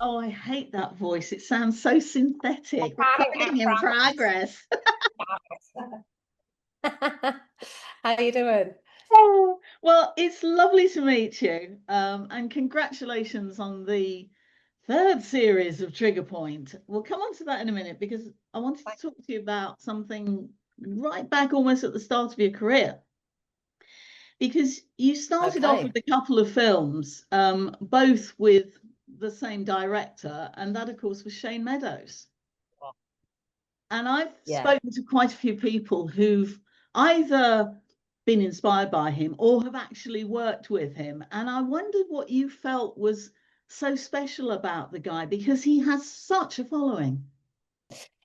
Oh, I hate that voice. It sounds so synthetic. Recording Recording in in progress. progress. How you doing? Oh, well, it's lovely to meet you. And congratulations on the third series of Trigger Point. We'll come on to that in a minute because I wanted to talk to you about something right back almost at the start of your career. Because you started off with Okay. a couple of films, both with the same director, and that, of course, was Shane Meadows. And I've Yeah. spoken to quite a few people who've either been inspired by him or have actually worked with him. And I wondered what you felt was so special about the guy because he has such a following.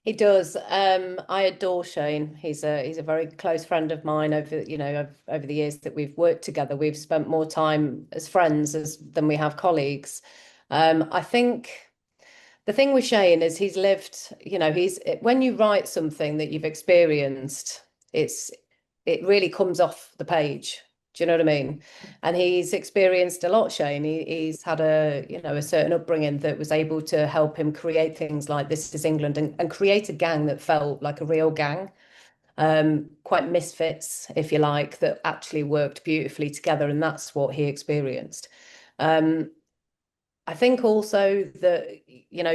He does. I adore Shane. He's a very close friend of mine over the years that we've worked together. We've spent more time as friends as than we have colleagues. I think the thing with Shane is he's lived, he's when you write something that you've experienced, it's it really comes off the page. Do you know what I mean? And he's experienced a lot, Shane. He's had a certain upbringing that was able to help him create things like This Is England and create a gang that felt like a real gang, quite misfits, if you like, that actually worked beautifully together. And that's what he experienced. Um, I think also that,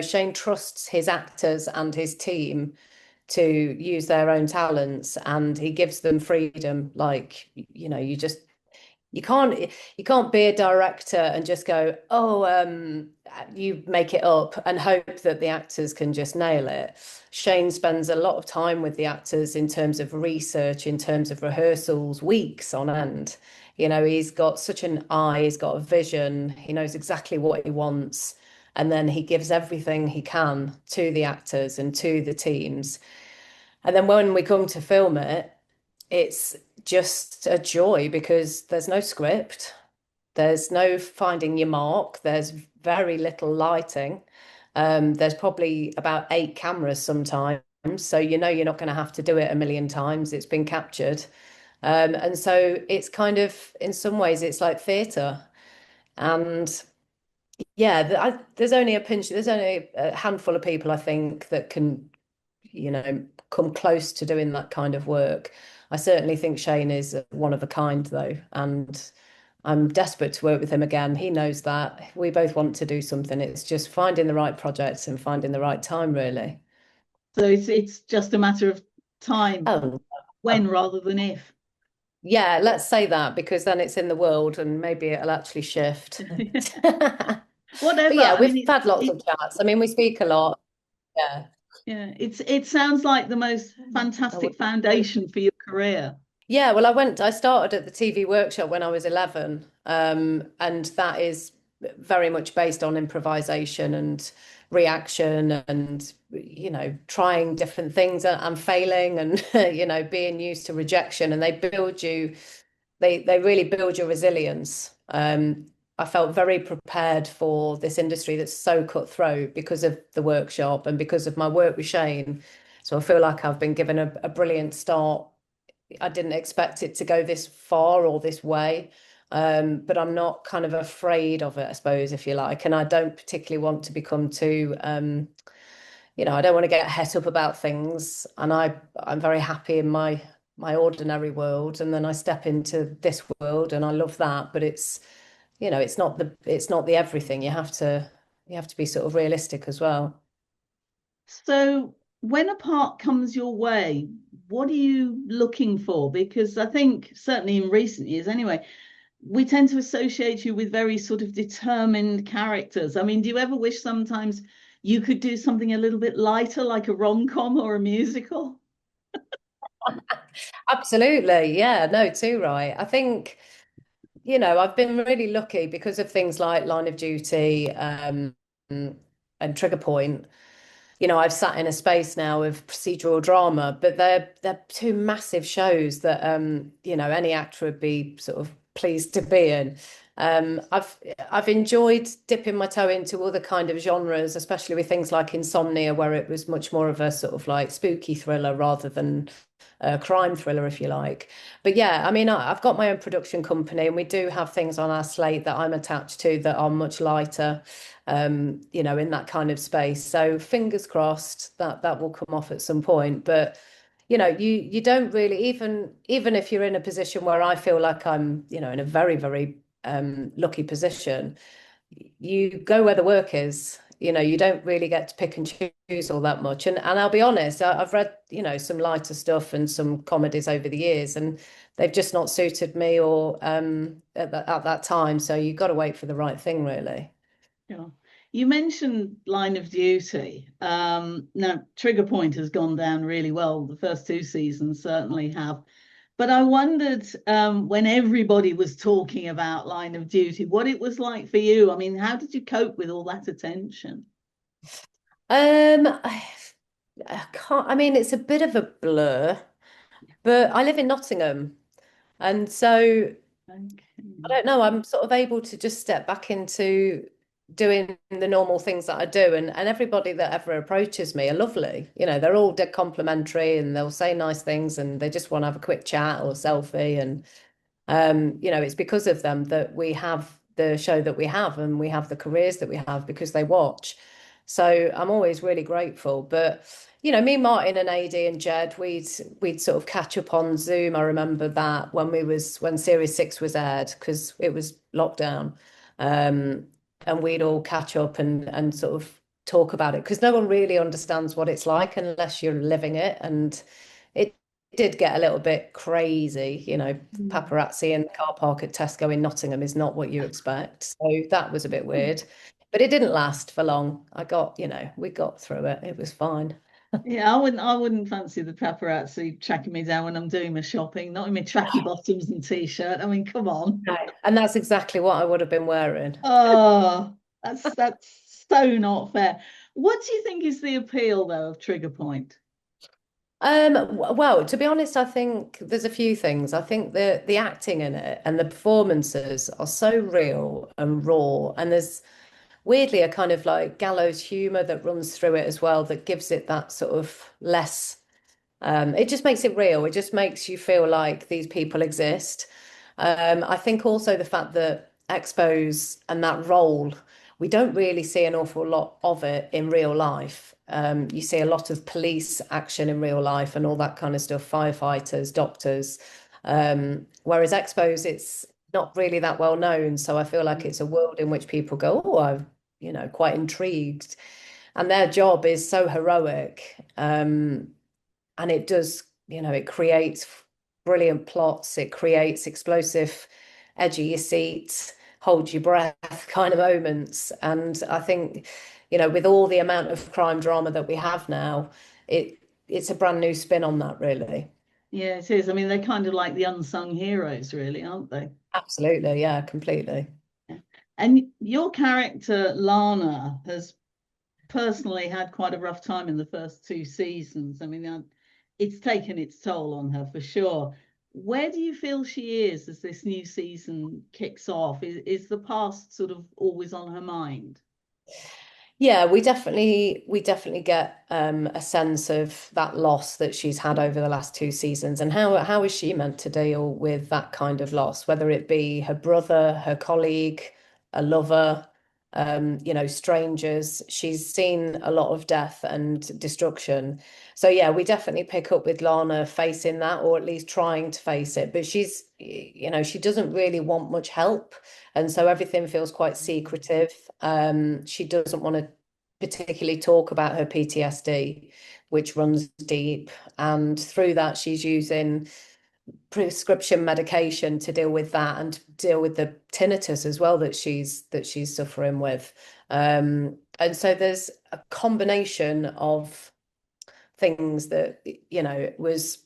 Shane trusts his actors and his team to use their own talents and he gives them freedom. Like, you can't you can't be a director and just go, oh, you make it up and hope that the actors can just nail it. Shane spends a lot of time with the actors in terms of research, in terms of rehearsals, weeks on end. He's got such an eye, he's got a vision, he knows exactly what he wants, and then he gives everything he can to the actors and to the teams. And then when we come to film it, it's just a joy because there's no script, there's no finding your mark, there's very little lighting. There's probably about 8 cameras sometimes, so you're not going to have to do it a million times. It's been captured. And so it's kind of, in some ways, it's like theatre. And yeah, there's only a handful of people, I think, that can, come close to doing that kind of work. I certainly think Shane is one of a kind, though, and I'm desperate to work with him again. He knows that. We both want to do something. It's just finding the right projects and finding the right time, really. So it's just a matter of time, Oh, when rather than if. yeah, let's say that because then it's in the world and maybe it'll actually shift. But Whatever. yeah, I we've mean, had lots of chats. I mean, we speak a lot. Yeah. it sounds like the most fantastic foundation for your career. Yeah, well, I started at the TV workshop when I was 11, and that is very much based on improvisation and reaction and, trying different things and failing and, being used to rejection. And they really build your resilience. I felt very prepared for this industry that's so cutthroat because of the workshop and because of my work with Shane. So I feel like I've been given a brilliant start. I didn't expect it to go this far or this way. But I'm not kind of afraid of it, I suppose, if you like. And I don't particularly want to become too, I don't want to get het up about things. And I'm very happy in my ordinary world. And then I step into this world and I love that. But it's not the everything. You have to be sort of realistic as well. So when a part comes your way, what are you looking for? Because I think certainly in recent years anyway, we tend to associate you with very sort of determined characters. I mean, do you ever wish sometimes you could do something a little bit lighter, like a rom-com or a musical? Absolutely. Yeah, no, too right. I think, I've been really lucky because of things like Line of Duty, and Trigger Point. I've sat in a space now of procedural drama, but they're two massive shows that any actor would be sort of pleased to be in. I've enjoyed dipping my toe into other kind of genres, especially with things like Insomnia, where it was much more of a sort of like spooky thriller rather than a crime thriller, if you like. But yeah, I mean, I've got my own production company, and we do have things on our slate that I'm attached to that are much lighter, in that kind of space. So fingers crossed that that will come off at some point. But you don't really, even if you're in a position where I feel like I'm, in a very, very lucky position, you go where the work is. You don't really get to pick and choose all that much. And I'll be honest, I've read, some lighter stuff and some comedies over the years, and they've just not suited me or at that time. So you've got to wait for the right thing, really. Yeah. You mentioned Line of Duty. Now, Trigger Point has gone down really well. The first two seasons certainly have. But I wondered when everybody was talking about Line of Duty, what it was like for you. I mean, how did you cope with all that attention? I can't, I mean, it's a bit of a blur, but I live in Nottingham. And so I Okay. don't know, I'm sort of able to just step back into doing the normal things that I do. And everybody that ever approaches me are lovely. They're all dead complimentary, and they'll say nice things, and they just want to have a quick chat or a selfie. And it's because of them that we have the show that we have, and we have the careers that we have because they watch. So I'm always really grateful. But me, Martin, and AD and Jed, we'd sort of catch up on Zoom. I remember that when Series 6 was aired, because it was lockdown. Um, and we'd all catch up and sort of talk about it, because no one really understands what it's like unless you're living it. And it did get a little bit crazy, Mm. paparazzi in the car park at Tesco in Nottingham is not what you expect. So that was a bit weird. But it didn't last for long. We got through it. It was fine. Yeah, I wouldn't fancy the paparazzi tracking me down when I'm doing my shopping, not in my tracky bottoms and t-shirt. I mean, come on. No. And that's exactly what I would have been wearing. Oh, that's so not fair. What do you think is the appeal though of Trigger Point? Well, to be honest, I think there's a few things. I think the acting in it and the performances are so real and raw, and there's weirdly a kind of like gallows humor that runs through it as well, that gives it that sort of less. It just makes it real. It just makes you feel like these people exist. I think also the fact that expos and that role, we don't really see an awful lot of it in real life. You see a lot of police action in real life and all that kind of stuff, firefighters, doctors. Whereas expos, it's not really that well known. So I feel like it's a world in which people go, oh, I'm, quite intrigued. And their job is so heroic. And it does, it creates brilliant plots, it creates explosive, edge of your seat, hold your breath kind of moments. And I think, with all the amount of crime drama that we have now, it's a brand new spin on that, really. Yeah, it is. I mean, they're kind of like the unsung heroes, really, aren't they? Absolutely, yeah, completely. Yeah. And your character, Lana, has personally had quite a rough time in the first two seasons. I mean, it's taken its toll on her for sure. Where do you feel she is as this new season kicks off? Is the past sort of always on her mind? Yeah, we definitely get a sense of that loss that she's had over the last two seasons, and how is she meant to deal with that kind of loss, whether it be her brother, her colleague, a lover, strangers. She's seen a lot of death and destruction. So yeah, we definitely pick up with Lana facing that, or at least trying to face it. But she doesn't really want much help. And so everything feels quite secretive. She doesn't want to particularly talk about her PTSD, which runs deep. And through that, she's using prescription medication to deal with that and deal with the tinnitus as well that she's suffering with. And so there's a combination of things that, was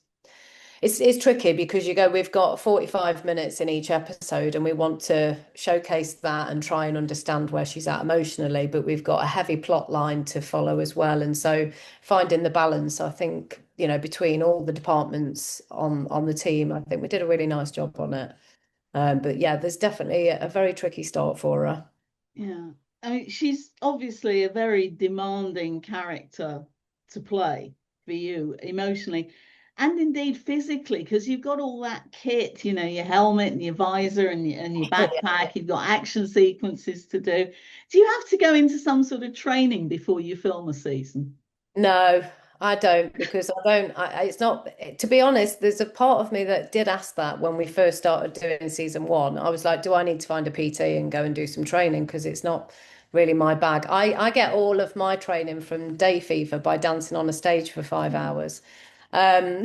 it's tricky, because we've got 45 minutes in each episode, and we want to showcase that and try and understand where she's at emotionally, but we've got a heavy plot line to follow as well. And so finding the balance, I think, between all the departments on the team, I think we did a really nice job on it. But yeah, there's definitely a very tricky start for her. Yeah. I mean, she's obviously a very demanding character to play for you emotionally and indeed physically, because you've got all that kit, you know, your helmet and your visor and your backpack, you've got action sequences to do. Do you have to go into some sort of training before you film a season? No, I don't because it's not, to be honest, there's a part of me that did ask that when we first started doing season one. I was like, do I need to find a PT and go and do some training? Because it's not really my bag. I get all of my training from day fever by dancing on a stage for 5 hours. Um,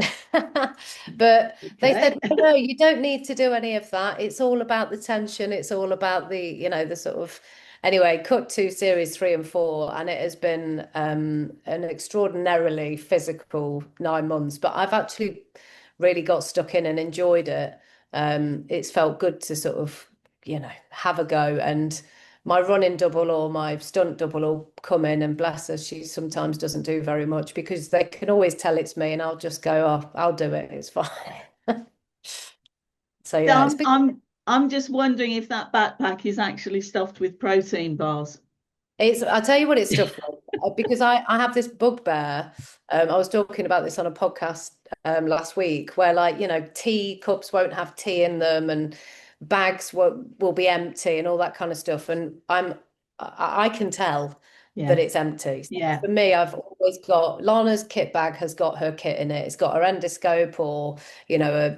but they Okay. said, no, you don't need to do any of that. It's all about the tension. It's all about the sort of, anyway, cut to series 3 and 4, and it has been an extraordinarily physical 9 months. But I've actually really got stuck in and enjoyed it. It's felt good to sort of, have a go. And my running double or my stunt double will come in, and bless her, she sometimes doesn't do very much because they can always tell it's me, and I'll just go, oh, I'll do it. It's fine. So So yeah, it's been. I'm just wondering if that backpack is actually stuffed with protein bars. I'll tell you what it's stuff with, because I have this bugbear. I was talking about this on a podcast last week where, like, tea cups won't have tea in them, and bags will be empty and all that kind of stuff. And I can tell that Yeah. it's empty. So Yeah. for me, I've always got Lana's kit bag has got her kit in it. It's got her endoscope or,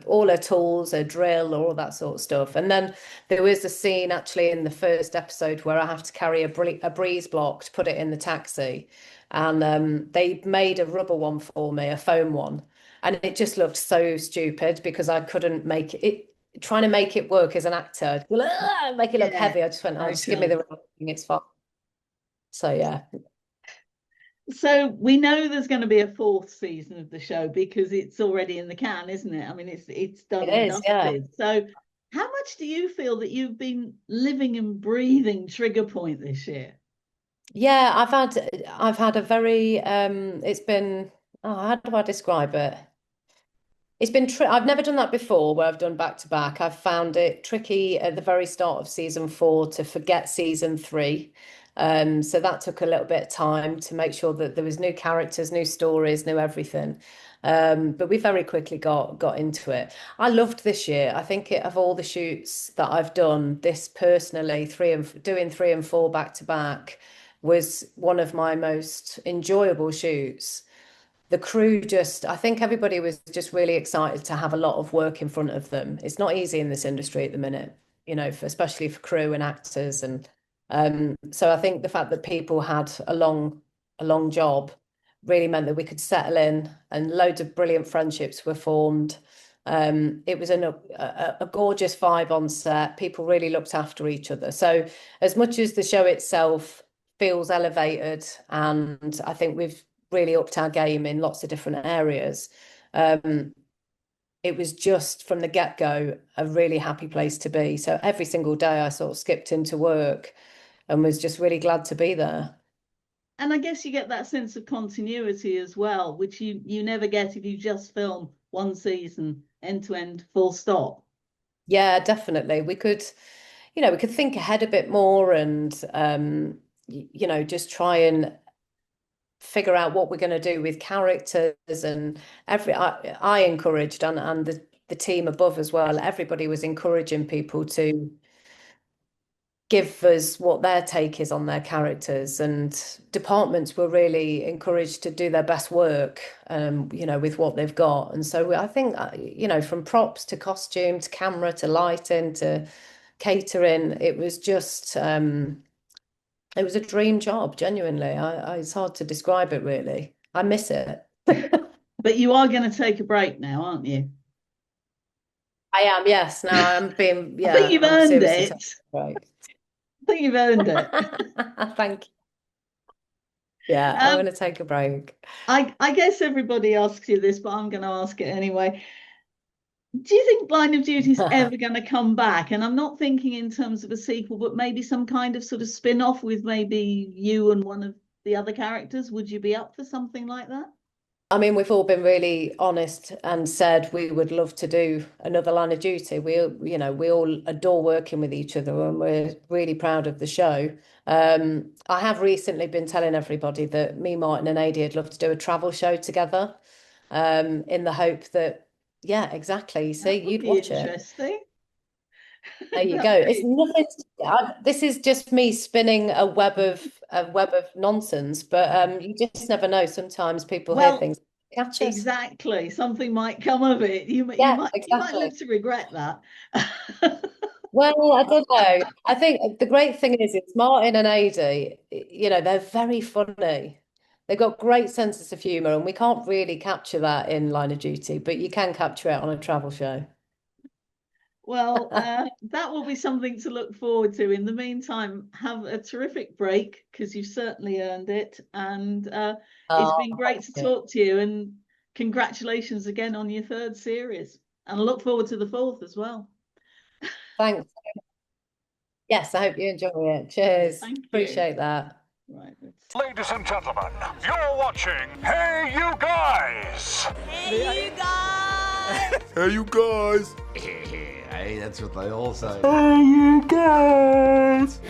all her tools, her drill, or all that sort of stuff. And then there was a scene actually in the first episode where I have to carry a breeze block to put it in the taxi. And they made a rubber one for me, a foam one. And it just looked so stupid because I couldn't make it. Trying to make it work as an actor, make it look Yeah. heavy. I just went, oh, just give me Okay. the rubber thing, it's fine. So yeah, So we know there's going to be a fourth season of the show because it's already in the can, isn't it? I mean, it's done it and is. Yeah. dusted. So how much do you feel that you've been living and breathing Trigger Point this year? Yeah, I've had a very it's been, oh, how do I describe it? It's been I've never done that before where I've done back to back. I've found it tricky at the very start of season 4 to forget season 3. So that took a little bit of time to make sure that there was new characters, new stories, new everything. But we very quickly got into it. I loved this year. I think of all the shoots that I've done, this personally, doing 3 and 4 back to back was one of my most enjoyable shoots. The crew just, I think everybody was just really excited to have a lot of work in front of them. It's not easy in this industry at the minute, especially for crew and actors. And so I think the fact that people had a long job really meant that we could settle in, and loads of brilliant friendships were formed. It was a gorgeous vibe on set. People really looked after each other. So as much as the show itself feels elevated, and I think we've really upped our game in lots of different areas. Um, it was just from the get-go a really happy place to be. So every single day I sort of skipped into work and was just really glad to be there. And I guess you get that sense of continuity as well, which you never get if you just film one season end to end, full stop. Yeah, definitely. We could think ahead a bit more and just try and figure out what we're going to do with characters and I encouraged and the team above as well. Everybody was encouraging people to give us what their take is on their characters, and departments were really encouraged to do their best work, with what they've got. And so I think, from props to costume to camera to lighting to catering, it was a dream job, genuinely. It's hard to describe it, really. I miss it. But you are going to take a break now, aren't you? I am, yes. Now I think you've I'm earned seriously taking it. a break. I think you've earned it. Thank you. Yeah, I'm Um, going to take a break. I guess everybody asks you this, but I'm going to ask it anyway. Do you think Line of Duty is ever going to come back? And I'm not thinking in terms of a sequel, but maybe some kind of sort of spin-off with maybe you and one of the other characters. Would you be up for something like that? I mean, we've all been really honest and said we would love to do another Line of Duty. We all adore working with each other, and we're really proud of the show. I have recently been telling everybody that me, Martin, and Adi would love to do a travel show together, in the hope that, yeah, exactly. See, That would you'd be watch it. interesting. There you go. That would It's be. nothing. This is just me spinning a web of nonsense, but you just never know. Sometimes people hear Well, things, catch us. exactly. Something might come of it. Yeah, You might exactly. live to regret that. Well, I don't know. I think the great thing is Martin and Adi, they're very funny. They've got great senses of humour, and we can't really capture that in Line of Duty, but you can capture it on a travel show. Well, that will be something to look forward to. In the meantime, have a terrific break because you've certainly earned it. And it's Oh, been great thank to you. talk to you. And congratulations again on your third series. And I look forward to the fourth as well. Thanks. Yes, I hope you enjoy it. Cheers. Thank you. Appreciate that. Right. Let's... Ladies and gentlemen, you're watching Hey You Guys! Hey, you guys! Hey, you guys! Hey, that's what they all say. Hey, you guys!